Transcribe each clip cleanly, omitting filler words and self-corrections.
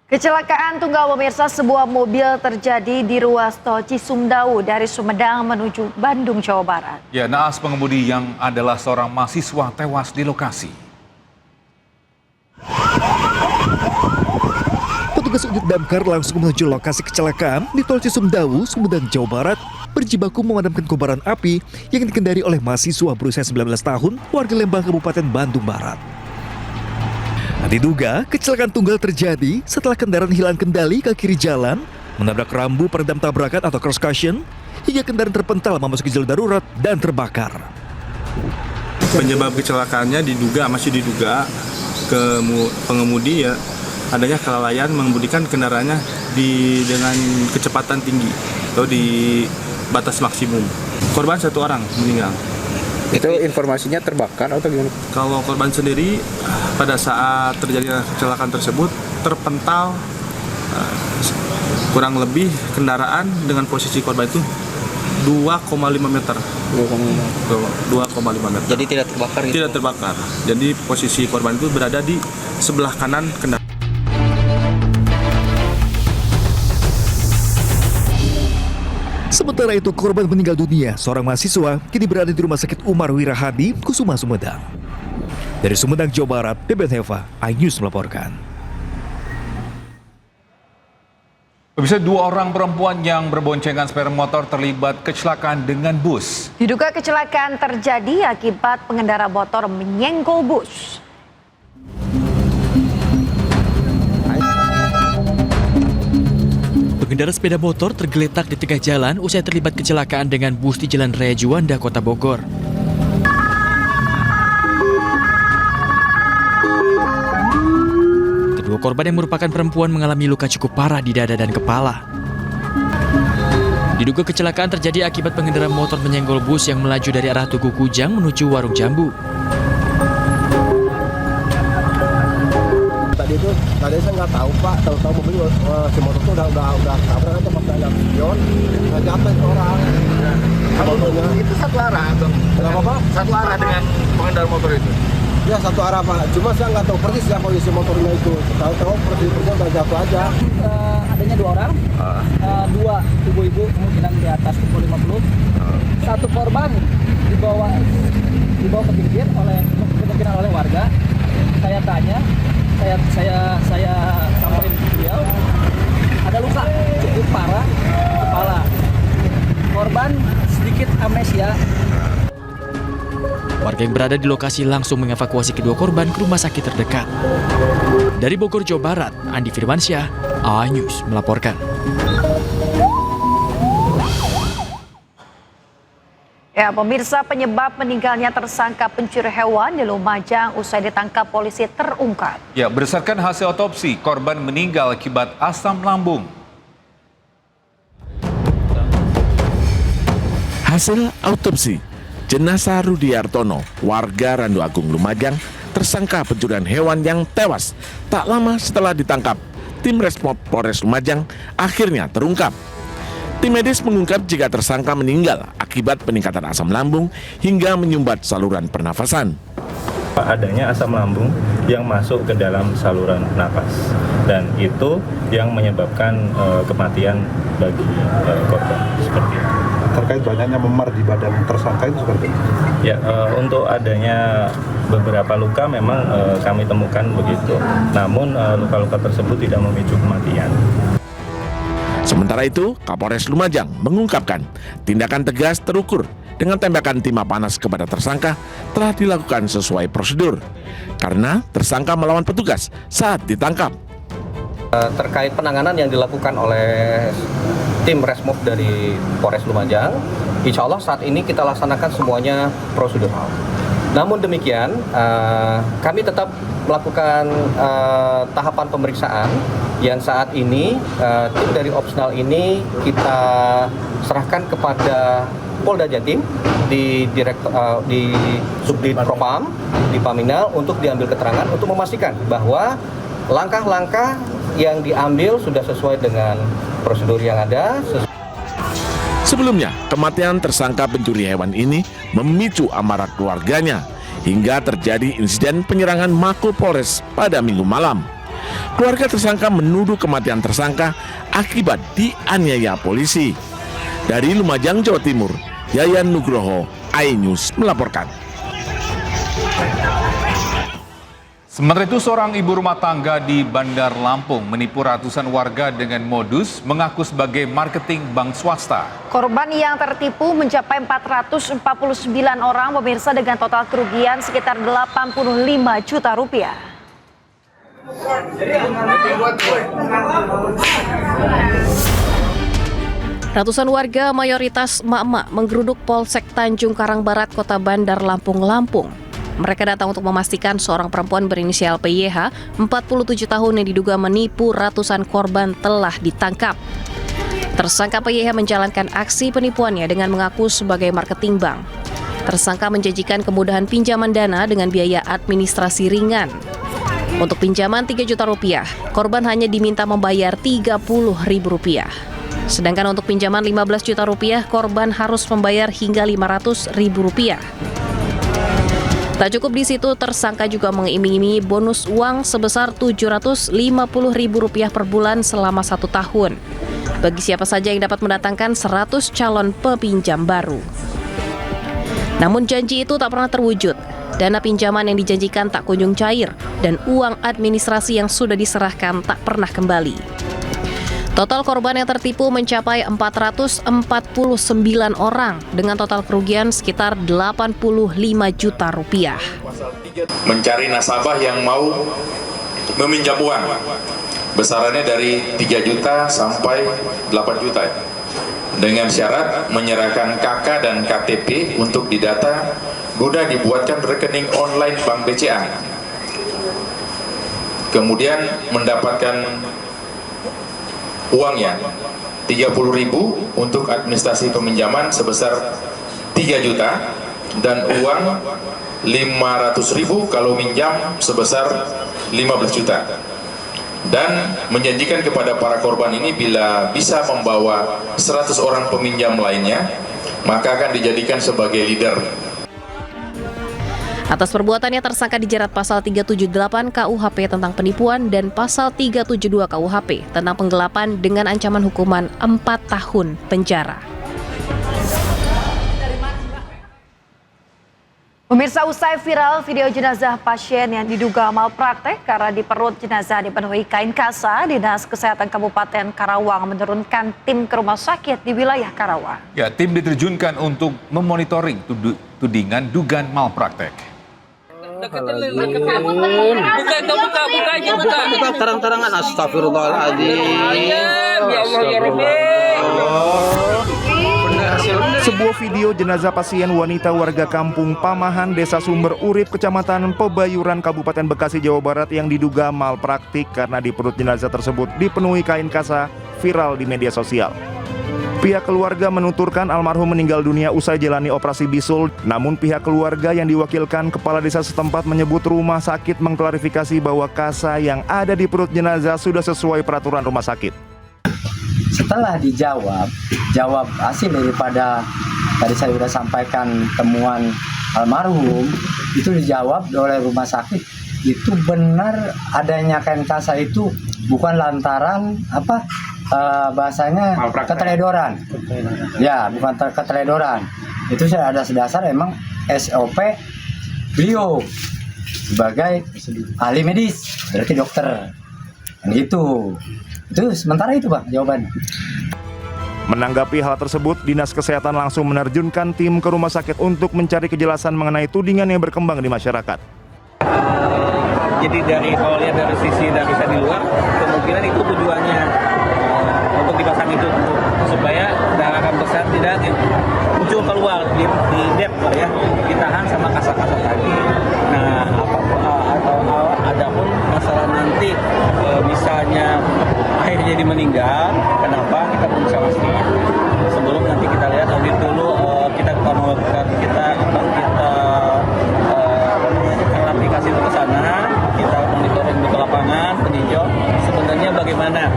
Kecelakaan tunggal pemirsa, sebuah mobil terjadi di ruas tol Cisumdawu dari Sumedang menuju Bandung, Jawa Barat. Ya, naas pengemudi yang adalah seorang mahasiswa tewas di lokasi. Petugas unit damkar langsung menuju lokasi kecelakaan di tol Cisumdawu, Sumedang, Jawa Barat, berjibaku memadamkan kobaran api yang dikendari oleh mahasiswa berusia 19 tahun warga Lembang, Kabupaten Bandung Barat. Diduga kecelakaan tunggal terjadi setelah kendaraan hilang kendali ke kiri jalan, menabrak rambu peredam tabrakan atau cross cushion, hingga kendaraan terpental memasuki jalur darurat dan terbakar. Penyebab kecelakaannya masih diduga ke pengemudi ya adanya kelalaian mengemudikan kendaraannya dengan kecepatan tinggi atau di batas maksimum. Korban 1 orang meninggal. Itu informasinya terbakar atau gimana? Kalau korban sendiri pada saat terjadi kecelakaan tersebut terpental kurang lebih kendaraan dengan posisi korban itu 2,5 meter. 2,5 meter. Jadi tidak terbakar gitu? Tidak terbakar. Jadi posisi korban itu berada di sebelah kanan kendaraan. Sementara itu, korban meninggal dunia, seorang mahasiswa, kini berada di Rumah Sakit Umar Wirahadi, Kusuma, Sumedang. Dari Sumedang, Jawa Barat, Beben Heva, iNews melaporkan. Pemirsa, 2 orang perempuan yang berboncengan sepeda motor terlibat kecelakaan dengan bus. Diduga kecelakaan terjadi akibat pengendara motor menyenggol bus. Pengendara sepeda motor tergeletak di tengah jalan usai terlibat kecelakaan dengan bus di Jalan Raya Juanda, Kota Bogor. Kedua korban yang merupakan perempuan mengalami luka cukup parah di dada dan kepala. Diduga kecelakaan terjadi akibat pengendara motor menyenggol bus yang melaju dari arah Tugu Kujang menuju Warung Jambu. Tadi saya nggak tahu Pak, tahu mobil si motor itu udah tabrak atau pas ada spion, nggak jatuh itu orang. Motornya Itu satu arah atau? apa? Satu arah dengan pengendara motor itu? Ya satu arah Pak, cuma saya nggak tahu persis ya kondisi motornya itu. Tahu persisnya udah jatuh aja. Adanya 2 orang, 2 ibu-ibu kemungkinan di atas umur 50. Satu korban dibawa ke pinggir kemungkinan oleh warga. Saya tanya, saya samperin beliau, ada luka cukup parah di kepala. Korban sedikit amnesia. Warga yang berada di lokasi langsung mengevakuasi kedua korban ke rumah sakit terdekat. Dari Bogor, Jawa Barat, Andi Firmansyah, iNews melaporkan. Ya, pemirsa, penyebab meninggalnya tersangka pencuri hewan di Lumajang usai ditangkap polisi terungkap. Ya, berdasarkan hasil otopsi, korban meninggal akibat asam lambung. Hasil autopsi, jenazah Rudi Hartono, warga Randu Agung Lumajang, tersangka pencurian hewan yang tewas tak lama setelah ditangkap. Tim Resmob Polres Lumajang akhirnya terungkap. Tim medis mengungkap jika tersangka meninggal akibat peningkatan asam lambung hingga menyumbat saluran pernafasan. Adanya asam lambung yang masuk ke dalam saluran napas dan itu yang menyebabkan kematian bagi korban seperti itu. Terkait banyaknya memar di badan tersangka itu seperti itu. Ya, untuk adanya beberapa luka memang kami temukan begitu. Namun luka-luka tersebut tidak memicu kematian. Sementara itu, Kapolres Lumajang mengungkapkan tindakan tegas terukur dengan tembakan timah panas kepada tersangka telah dilakukan sesuai prosedur karena tersangka melawan petugas saat ditangkap. Terkait penanganan yang dilakukan oleh tim Resmob dari Polres Lumajang, insya Allah saat ini kita laksanakan semuanya prosedural. Namun demikian, kami tetap melakukan tahapan pemeriksaan yang saat ini tim dari opsional ini kita serahkan kepada Polda Jatim di Subdit Propam di Paminal untuk diambil keterangan untuk memastikan bahwa langkah-langkah yang diambil sudah sesuai dengan prosedur yang ada. Sebelumnya, kematian tersangka pencuri hewan ini memicu amarah keluarganya hingga terjadi insiden penyerangan Mako Polres pada Minggu malam. Keluarga tersangka menuduh kematian tersangka akibat dianiaya polisi. Dari Lumajang, Jawa Timur, Yayan Nugroho, iNews melaporkan. Sementara itu, seorang ibu rumah tangga di Bandar Lampung menipu ratusan warga dengan modus mengaku sebagai marketing bank swasta. Korban yang tertipu mencapai 449 orang pemirsa dengan total kerugian sekitar 85 juta rupiah. Ratusan warga mayoritas emak-emak menggeruduk Polsek Tanjung Karang Barat, Kota Bandar Lampung, Lampung. Mereka datang untuk memastikan seorang perempuan berinisial PYH, 47 tahun yang diduga menipu ratusan korban telah ditangkap. Tersangka PYH menjalankan aksi penipuannya dengan mengaku sebagai marketing bank. Tersangka menjanjikan kemudahan pinjaman dana dengan biaya administrasi ringan. Untuk pinjaman 3 juta rupiah, korban hanya diminta membayar 30.000 rupiah. Sedangkan untuk pinjaman 15 juta rupiah, korban harus membayar hingga 500.000 rupiah. Tak cukup di situ, tersangka juga mengiming-imingi bonus uang sebesar 750.000 rupiah per bulan selama 1 tahun. Bagi siapa saja yang dapat mendatangkan 100 calon pepinjam baru. Namun janji itu tak pernah terwujud. Dana pinjaman yang dijanjikan tak kunjung cair, dan uang administrasi yang sudah diserahkan tak pernah kembali. Total korban yang tertipu mencapai 449 orang dengan total kerugian sekitar 85 juta rupiah. Mencari nasabah yang mau meminjam uang, besarannya dari 3 juta sampai 8 juta. Dengan syarat menyerahkan KK dan KTP untuk didata guna dibuatkan rekening online Bank BCA. Kemudian mendapatkan uangnya 30.000 untuk administrasi peminjaman sebesar 3 juta dan uang 500.000 kalau minjam sebesar 15 juta, dan menjanjikan kepada para korban ini bila bisa membawa 100 orang peminjam lainnya maka akan dijadikan sebagai leader. Atas perbuatannya, tersangka dijerat pasal 378 KUHP tentang penipuan dan pasal 372 KUHP tentang penggelapan dengan ancaman hukuman 4 tahun penjara. Pemirsa, usai viral video jenazah pasien yang diduga malpraktek karena di perut jenazah dipenuhi kain kasa, Dinas Kesehatan Kabupaten Karawang menurunkan tim ke rumah sakit di wilayah Karawang. Ya, tim diterjunkan untuk memonitoring tudingan dugaan malpraktek. Buka terang-terangan, astagfirullahaladzim. Ya Allah, ya Rabbi. Sebuah video jenazah pasien wanita warga kampung Pamahan, Desa Sumber Urip, Kecamatan Pebayuran, Kabupaten Bekasi, Jawa Barat yang diduga malpraktik karena di perut jenazah tersebut dipenuhi kain kasa viral di media sosial. Pihak keluarga menuturkan almarhum meninggal dunia usai jalani operasi bisul, namun pihak keluarga yang diwakilkan kepala desa setempat menyebut rumah sakit mengklarifikasi bahwa kasa yang ada di perut jenazah sudah sesuai peraturan rumah sakit. Setelah jawab hasil daripada tadi saya sudah sampaikan temuan almarhum, itu dijawab oleh rumah sakit, itu benar adanya kain kasa itu bukan lantaran bahasanya keteledoran. Ya, bukan keteledoran. Itu sudah ada dasar emang SOP beliau sebagai ahli medis, berarti dokter. Gitu. Itu sementara itu, Pak, jawabannya. Menanggapi hal tersebut, Dinas Kesehatan langsung menerjunkan tim ke rumah sakit untuk mencari kejelasan mengenai tudingan yang berkembang di masyarakat. Jadi kalau lihat dari sisi dari luar, kemungkinan itu tujuannya untuk dipasang itu supaya darah besar tidak muncul keluar di dep ya, ditahan sama kasa-kasa tadi. Nah, adapun masalah nanti misalnya akhirnya jadi meninggal, kenapa kita belum bisa pasti. Sebelum nanti kita lihat audit dulu, kita aplikasi itu ke sana, kita monitoring di lapangan, peninjau sebenarnya bagaimana.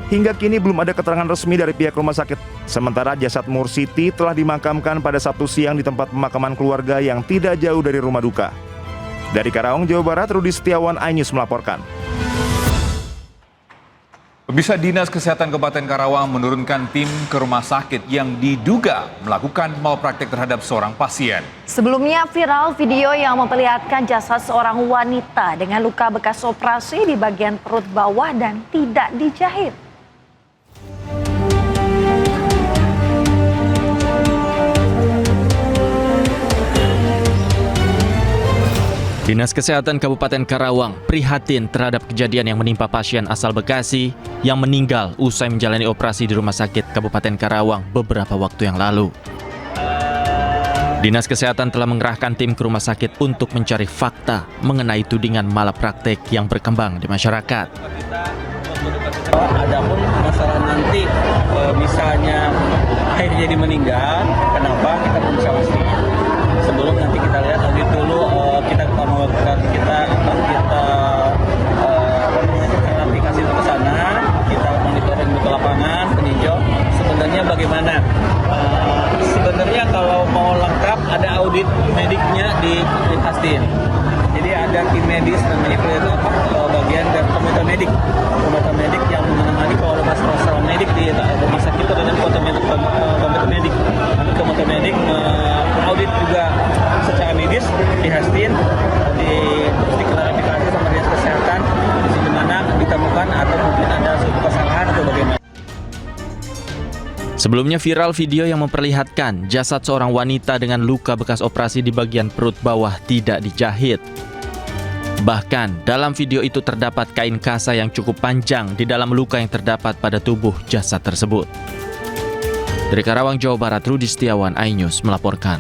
Hingga kini belum ada keterangan resmi dari pihak rumah sakit. Sementara jasad Mursiti telah dimakamkan pada Sabtu siang di tempat pemakaman keluarga yang tidak jauh dari rumah duka. Dari Karawang, Jawa Barat, Rudi Setiawan, iNews melaporkan. Pemirsa, Dinas Kesehatan Kabupaten Karawang menurunkan tim ke rumah sakit yang diduga melakukan malpraktik terhadap seorang pasien. Sebelumnya viral video yang memperlihatkan jasad seorang wanita dengan luka bekas operasi di bagian perut bawah dan tidak dijahit. Dinas Kesehatan Kabupaten Karawang prihatin terhadap kejadian yang menimpa pasien asal Bekasi yang meninggal usai menjalani operasi di Rumah Sakit Kabupaten Karawang beberapa waktu yang lalu. Dinas Kesehatan telah mengerahkan tim ke rumah sakit untuk mencari fakta mengenai tudingan malapraktik yang berkembang di masyarakat. Adapun masalah nanti misalnya akhirnya jadi meninggal, kenapa kita belum bisa pasti. Sebelum nanti kita lihat audit dulu, kita aplikasi ke sana, kita monitoring ke lapangan, peninjau. Sebenarnya bagaimana? Sebenarnya kalau mau lengkap ada audit mediknya di Hastin. Jadi ada tim medis namanya bagian dari komite medik yang menangani kalau masalah medik di rumah sakit itu dengan komite medik. Nanti komite medik audit juga secara medis di Hastin, terus diklarifikasi sama Dinas Kesehatan di mana ditemukan atau mungkin ada suatu kesalahan atau bagaimana. Sebelumnya viral video yang memperlihatkan jasad seorang wanita dengan luka bekas operasi di bagian perut bawah tidak dijahit. Bahkan dalam video itu terdapat kain kasa yang cukup panjang di dalam luka yang terdapat pada tubuh jasad tersebut. Dari Karawang, Jawa Barat, Rudi Setiawan, iNews melaporkan.